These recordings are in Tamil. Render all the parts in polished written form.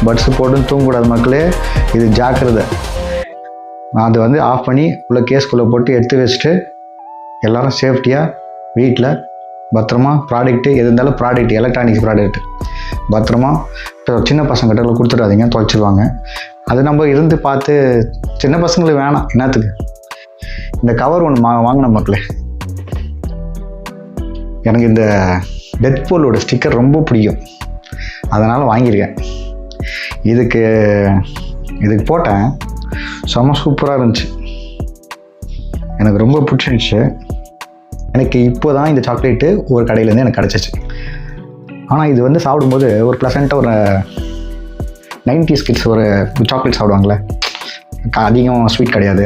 பட்ஸு போட்டுன்னு தூங்கக்கூடாது மக்களே, இது ஜாக்கிரதை. அது வந்து ஆஃப் பண்ணி உள்ள கேஸ்குள்ளே போட்டு எடுத்து வச்சுட்டு எல்லோரும் சேஃப்டியாக வீட்டில் பத்திரமா ப்ராடக்ட்டு எது இருந்தாலும் ப்ராடக்ட் எலக்ட்ரானிக்ஸ் ப்ராடக்ட் பத்திரமா சின்ன பசங்கிட்ட கொடுத்துடாதீங்க, தொலைச்சிடுவாங்க. அது நம்ம இருந்து பார்த்து சின்ன பசங்களுக்கு வேணாம் என்னத்துக்கு. இந்த கவர் ஒன்று வாங்கின மக்களே, எனக்கு இந்த டெட்பூலோட ஸ்டிக்கர் ரொம்ப பிடிக்கும், அதனால் வாங்கியிருக்கேன். இதுக்கு போட்டேன், செம்ம சூப்பராக இருந்துச்சு, எனக்கு ரொம்ப பிடிச்சிருந்துச்சு. எனக்கு இப்போ தான் இந்த சாக்லேட்டு ஒரு கடையிலேருந்து எனக்கு கிடச்சிச்சு. ஆனால் இது வந்து சாப்பிடும்போது ஒரு ப்ளசண்ட்டாக ஒரு 90s கிட்ஸ் ஒரு சாக்லேட் சாப்பிடுவாங்களே, அதிகம் ஸ்வீட் கிடையாது,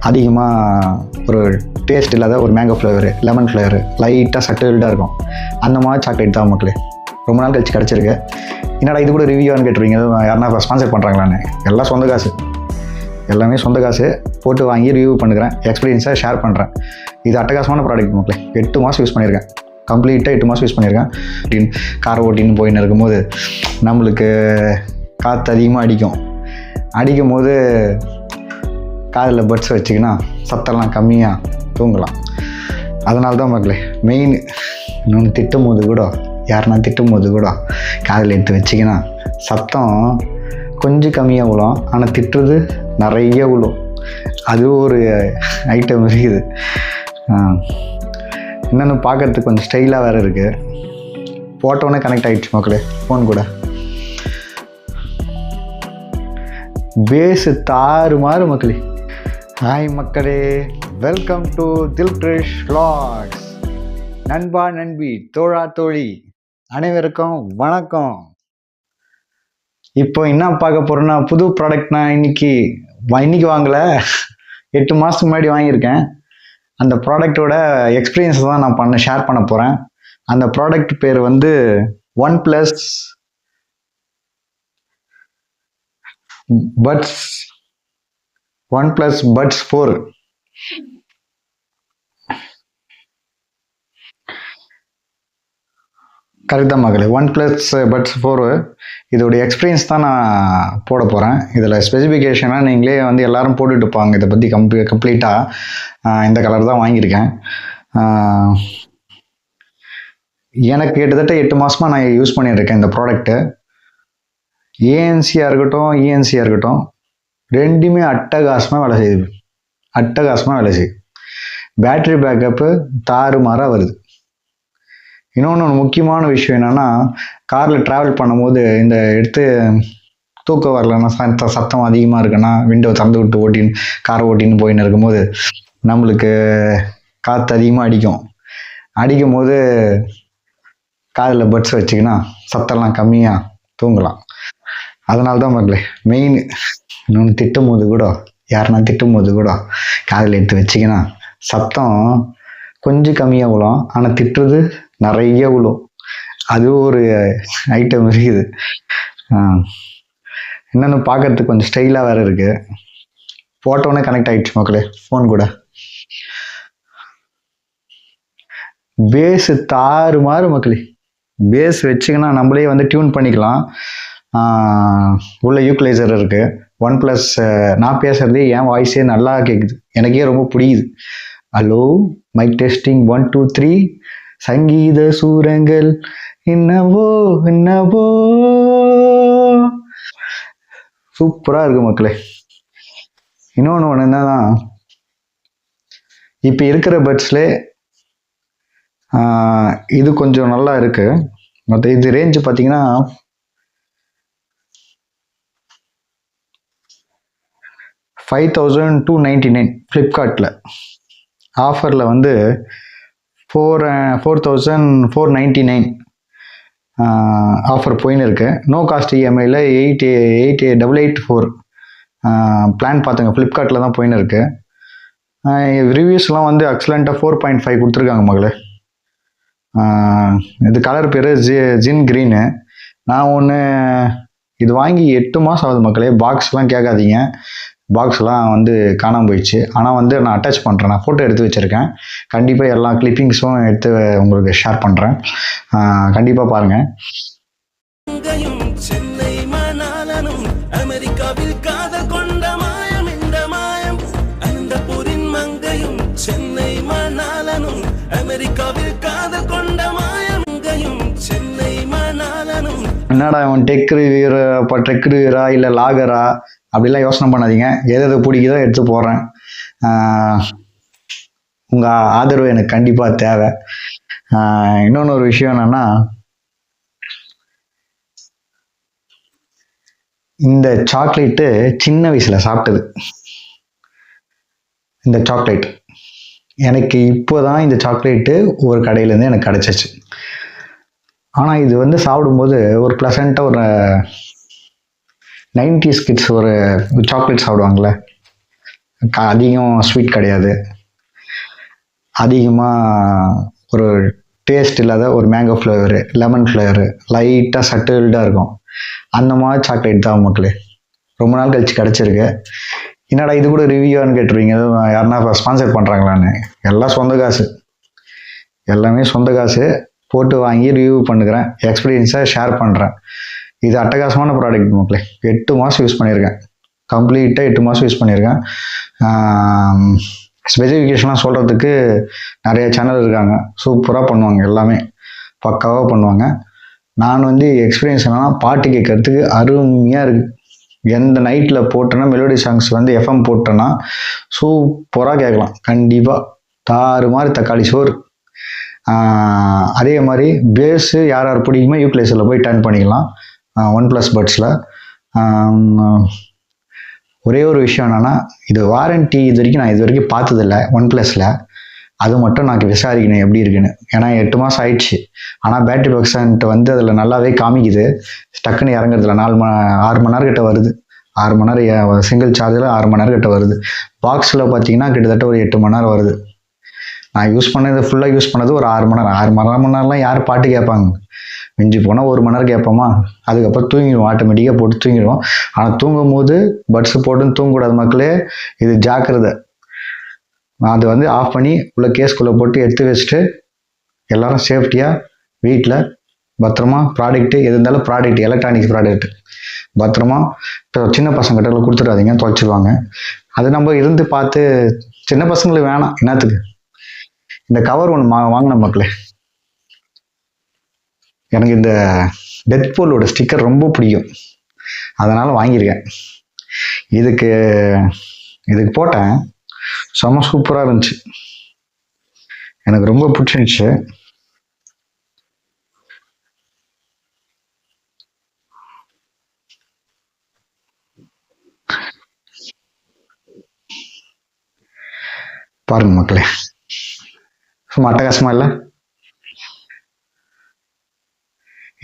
அதிகமாக ஒரு டேஸ்ட் இல்லாத ஒரு மேங்கோ ஃப்ளேவரு, லெமன் ஃப்ளேவரு, லைட்டாக சட்டில்டாக இருக்கும். அந்த மாதிரி சாக்லேட் தான் மக்களே ரொம்ப நாள் கழிச்சு கிடச்சிருக்கு. என்னடா இது கூட ரிவ்யூவானு கேட்டுருவீங்க, யாருன்னா ஸ்பான்சர் பண்ணுறாங்களான்னு. எல்லாம் சொந்த காசு, எல்லாமே சொந்த காசு போட்டு வாங்கி ரிவ்யூ பண்ணுறேன், எக்ஸ்பீரியன்ஸாக ஷேர் பண்ணுறேன். இது அட்டகாசமான ப்ராடக்ட் மக்களே. 8 மாதம் யூஸ் பண்ணியிருக்கேன், கம்ப்ளீட்டாக 8 மாதம் யூஸ் பண்ணியிருக்கேன். கார் ஓட்டின்னு போயின்னு இருக்கும்போது நம்மளுக்கு காற்று அதிகமாக அடிக்கும் போது காதில் பட்ஸ் வச்சிங்கன்னா சத்தம்லாம் கம்மியாக தூங்கலாம். அதனால தான் மக்களே மெயின். இன்னொன்று திட்டும் போது கூட, யாருன்னா திட்டும் போது கூட காதில் எடுத்து வச்சிங்கன்னா சத்தம் கொஞ்சம் கம்மியாக விழும், ஆனால் திட்டுறது நிறைய விழும். அது ஒரு ஐட்டம் இருக்குது. இன்னொன்று பார்க்குறதுக்கு கொஞ்சம் ஸ்டைலாக வேறு இருக்குது. போட்டோன்னே கனெக்ட் ஆகிடுச்சு மக்களே ஃபோன் கூட. பேஸு தாறுமாறு மக்களே. ஹாய் மக்களே, வெல்கம் டு தில்கிரிஷ் vlogs. நண்பா நண்பி தோழா தோழி அனைவருக்கும் வணக்கம். இப்போ என்ன பார்க்க போகிறோன்னா, புது ப்ராடக்ட் நான் இன்னைக்கு வாங்கலை, 8 மாதத்துக்கு முன்னாடி வாங்கியிருக்கேன். அந்த ப்ராடக்டோட எக்ஸ்பீரியன்ஸ் தான் நான் ஷேர் பண்ண போகிறேன். அந்த ப்ராடக்ட் பேர் வந்து OnePlus Buds 4. கரெக்டாக மகளே, OnePlus Buds 4 இதோடைய எக்ஸ்பீரியன்ஸ் தான் நான் போட போகிறேன். இதில் ஸ்பெசிஃபிகேஷனாக நீங்களே வந்து எல்லோரும் போட்டுட்டு இருப்பாங்க. இதை பற்றி கம்ப்ளீட்டாக இந்த கலர் தான் வாங்கியிருக்கேன். எனக்கு கிட்டத்தட்ட 8 மாதமாக நான் யூஸ் பண்ணியிருக்கேன் இந்த ப்ராடக்ட்டு. ஏஎன்சியாக இருக்கட்டும், இஎன்சியாக இருக்கட்டும், ரெண்டுமே அட்டகாசமாக வேலை செய்யுது. பேட்ரி பேக்கப்பு தாறுமாறாக வருது. இன்னொன்று முக்கியமான விஷயம் என்னென்னா, காரில் ட்ராவல் பண்ணும்போது இந்த தூக்கம் வரலன்னா, சத்தம் அதிகமாக இருக்குன்னா, விண்டோ திறந்து விட்டு காரை ஓட்டின்னு போயின்னு இருக்கும்போது நம்மளுக்கு காற்று அதிகமாக அடிக்கும் போது காதில் பட்ஸ் வச்சிங்கன்னா சத்தம்லாம் கம்மியாக தூங்கலாம். அதனால தான் மக்களே மெயின். இன்னொன்று திட்டும் போது கூட, யாருன்னா திட்டும் போது கூட காதில் எடுத்து வச்சிங்கன்னா சத்தம் கொஞ்சம் கம்மியாக விழும், ஆனால் திட்டுறது நிறைய விழும். அது ஒரு ஐட்டம் இருக்குது. இன்னொன்று பார்க்கறதுக்கு கொஞ்சம் ஸ்டைலாக வேறு இருக்குது. போட்டோன்னே கனெக்ட் ஆகிடுச்சு மக்களே ஃபோன் கூட. பேஸு தாறுமாறு மக்களே. பேஸ் வச்சிங்கன்னா நம்மளே வந்து டியூன் பண்ணிக்கலாம். உள்ள ஈக்குவலைசர் இருக்குது. OnePlus நான் பேசுகிறதே என் வாய்ஸே நல்லா கேட்குது, எனக்கே ரொம்ப பிடிக்குது. ஹலோ மைக் டெஸ்டிங் 1 2 3, சங்கீத சூரங்கள் என்னவோ சூப்பராக இருக்குது மக்களே. இன்னொன்று என்னன்னா, இப்போ இருக்கிற பட்ஸ்லே இது கொஞ்சம் நல்லா இருக்குது. மற்ற இது ரேஞ்சு பார்த்தீங்கன்னா 5299 ஃப்ளிப்கார்ட்டில். ஆஃபரில் வந்து 4499 ஆஃபர் போயின்னு இருக்கு. நோ காஸ்ட் இஎம்ஐயில் 8884 பிளான் பார்த்துங்க. ஃப்ளிப்கார்ட்டில் தான் போயின்னு இருக்கு. ரிவ்யூஸ்லாம் வந்து எக்ஸலண்ட்டாக 4.5 கொடுத்துருக்காங்க மகளே. இது கலர் பேர் ஜின் க்ரீனு. நான் இது வாங்கி 8 மாதம் ஆகுது மக்களே. பாக்ஸ்லாம் கேட்காதீங்க, பாக்ஸ்லாம் வந்து காணாமல் போயிடுச்சு. ஆனால் வந்து நான் அட்டாச் பண்ணுறேன், நான் ஃபோட்டோ எடுத்து வச்சுருக்கேன். கண்டிப்பாக எல்லா கிளிப்பிங்ஸும் எடுத்து உங்களுக்கு ஷேர் பண்ணுறேன், கண்டிப்பாக பாருங்கள். என்னடா அவன் ட்ரெக் ரிவ்யூரா இல்லை லாகரா அப்படிலாம் யோசனை பண்ணாதீங்க. எது பிடிக்குதோ எடுத்து போடுறேன். உங்கள் ஆதரவு எனக்கு கண்டிப்பாக தேவை. இன்னொன்று ஒரு விஷயம் என்னன்னா, இந்த சாக்லேட்டு சின்ன வயசில் சாப்பிட்டது. இந்த சாக்லேட் எனக்கு இப்போதான் இந்த சாக்லேட்டு ஒரு கடையிலேருந்து எனக்கு கிடச்சிச்சு. ஆனால் இது வந்து சாப்பிடும்போது ஒரு ப்ளசண்ட்டாக ஒரு 90s கிட்ஸ் ஒரு சாக்லேட் சாப்பிடுவாங்கள்ல, அதிகம் ஸ்வீட் கிடையாது, அதிகமாக ஒரு டேஸ்ட் இல்லாத ஒரு மேங்கோ ஃப்ளேவரு, லெமன் ஃப்ளேவரு, லைட்டாக சட்டில்டாக இருக்கும். அந்த மாதிரி சாக்லேட் தான் மக்களே. ரொம்ப நாள் கழிச்சு கிடச்சிருக்கு. என்னடா இது கூட ரிவ்யூவான்னு கேட்டுருவீங்க, யாருன்னா ஸ்பான்சர் பண்ணுறாங்களான்னு. எல்லாம் சொந்த காசு, எல்லாமே சொந்த காசு போட்டு வாங்கி ரிவ்யூ பண்ணுறேன், எக்ஸ்பீரியன்ஸை ஷேர் பண்ணுறேன். இது அட்டகாசமான ப்ராடக்ட் மக்களே. 8 மாதம் யூஸ் பண்ணியிருக்கேன், கம்ப்ளீட்டாக 8 மாதம் யூஸ் பண்ணியிருக்கேன். ஸ்பெசிஃபிகேஷன்லாம் சொல்கிறதுக்கு நிறைய சேனல் இருக்காங்க, சூப்பராக பண்ணுவாங்க, எல்லாமே பக்காவாக பண்ணுவாங்க. நான் வந்து எக்ஸ்பீரியன்ஸ் என்னன்னா, பாட்டு கேட்கறதுக்கு அருமையாக இருக்குது. எந்த நைட்டில் போட்டேன்னா மெலோடி சாங்ஸ் வந்து எஃப்எம் போட்டேன்னா சூப்பராக கேட்கலாம். கண்டிப்பாக தாறு மாதிரி தக்காளி சோறு. அதே மாதிரி பேஸு யார் யார் பிடிக்குமோ யூட்டிலைசரில் போய் டர்ன் பண்ணிக்கலாம். OnePlus பட்ஸில் ஒரே ஒரு விஷயம் என்னென்னா, இது வாரண்ட்டி இது வரைக்கும் நான் இது வரைக்கும் பார்த்ததில்ல OnePlusல. அது மட்டும் நான் விசாரிக்கணும் எப்படி இருக்குன்னு. ஏன்னா 8 மாதம் ஆயிடுச்சு. ஆனால் பேட்டரி பர்சன்ட் வந்து அதில் நல்லாவே காமிக்குது. டக்குன்னு இறங்குறதுல 6 மணி நேரம் கிட்ட வருது. 6 மணி நேரம் சிங்கிள் சார்ஜில் 6 மணி நேரம் கிட்ட வருது. பாக்ஸில் பார்த்தீங்கன்னா கிட்டத்தட்ட ஒரு 8 மணி நேரம் வருது. நான் ஃபுல்லாக யூஸ் பண்ணது ஒரு 6 மணி நேரம். 6 மணி நேரம்லாம் யார் பாட்டு கேட்பாங்க? மிஞ்சி போனால் 1 மணி நேரம் கேட்போமா? அதுக்கப்புறம் தூங்கிடுவோம், ஆட்டோமேட்டிக்காக போட்டு தூங்கிடுவோம். ஆனால் தூங்கும் போது பட்ஸு போட்டுன்னு தூங்கக்கூடாது மக்களே, இது ஜாக்கிரதை. அது வந்து ஆஃப் பண்ணி உள்ள கேஸ்குள்ளே போட்டு எடுத்து வச்சுட்டு எல்லாரும் சேஃப்டியாக வீட்டில் பத்திரமா ப்ராடக்ட்டு எது இருந்தாலும் எலக்ட்ரானிக்ஸ் ப்ராடக்ட் பத்திரமா சின்ன பசங்கிட்ட கொடுத்துடாதீங்க, தொலைச்சிடுவாங்க. அது நம்ம இருந்து பார்த்து, சின்ன பசங்களுக்கு வேணாம், என்னத்துக்கு. இந்த கவர் ஒன்று வாங்கின மக்களே, எனக்கு இந்த டெட்பூலோட ஸ்டிக்கர் ரொம்ப பிடிக்கும், அதனால் வாங்கியிருக்கேன். இதுக்கு போட்டேன், செம்ம சூப்பராக இருந்துச்சு, எனக்கு ரொம்ப பிடிச்சிருந்துச்சு. பாருங்க மக்களே, சும்மா அட்டகாசமா இல்லை?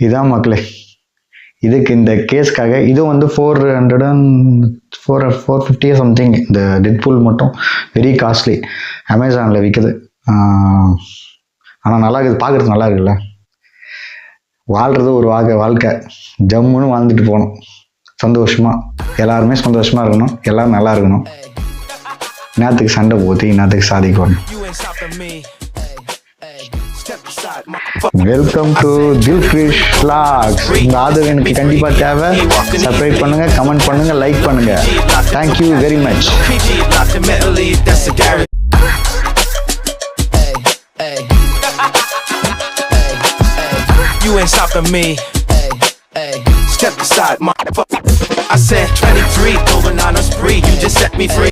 இதான் மக்களே, இதுக்கு இந்த கேஸ்க்காக இது வந்து 450 சம்திங். இந்த டெட்பூல் மட்டும் வெரி காஸ்ட்லி, அமேசானில் விற்குது. ஆனால் நல்லா இருக்குது, பார்க்குறதுக்கு நல்லா இருக்குல்ல. வாழ்கிறது ஒரு வாழ்க்கை, ஜம்முன்னு வாழ்ந்துட்டு போகணும் சந்தோஷமாக. எல்லாருமே சந்தோஷமாக இருக்கணும், எல்லோரும் நல்லா இருக்கணும். இன்னத்துக்கு சண்டை போத்தி, இன்னத்துக்கு சாதிக்கணும். வெல்கம் டு தில்ஃபிஷ் vlogs. உங்க ஆதரவு எனக்கு கண்டிப்பா தேவை. சப்ஸ்கிரைப் பண்ணுங்க, கமெண்ட் பண்ணுங்க, லைக் பண்ணுங்க. Thank you very much. You ain't stopping me. Step aside, motherfucker. I said 23 going on a spree. You just set me free.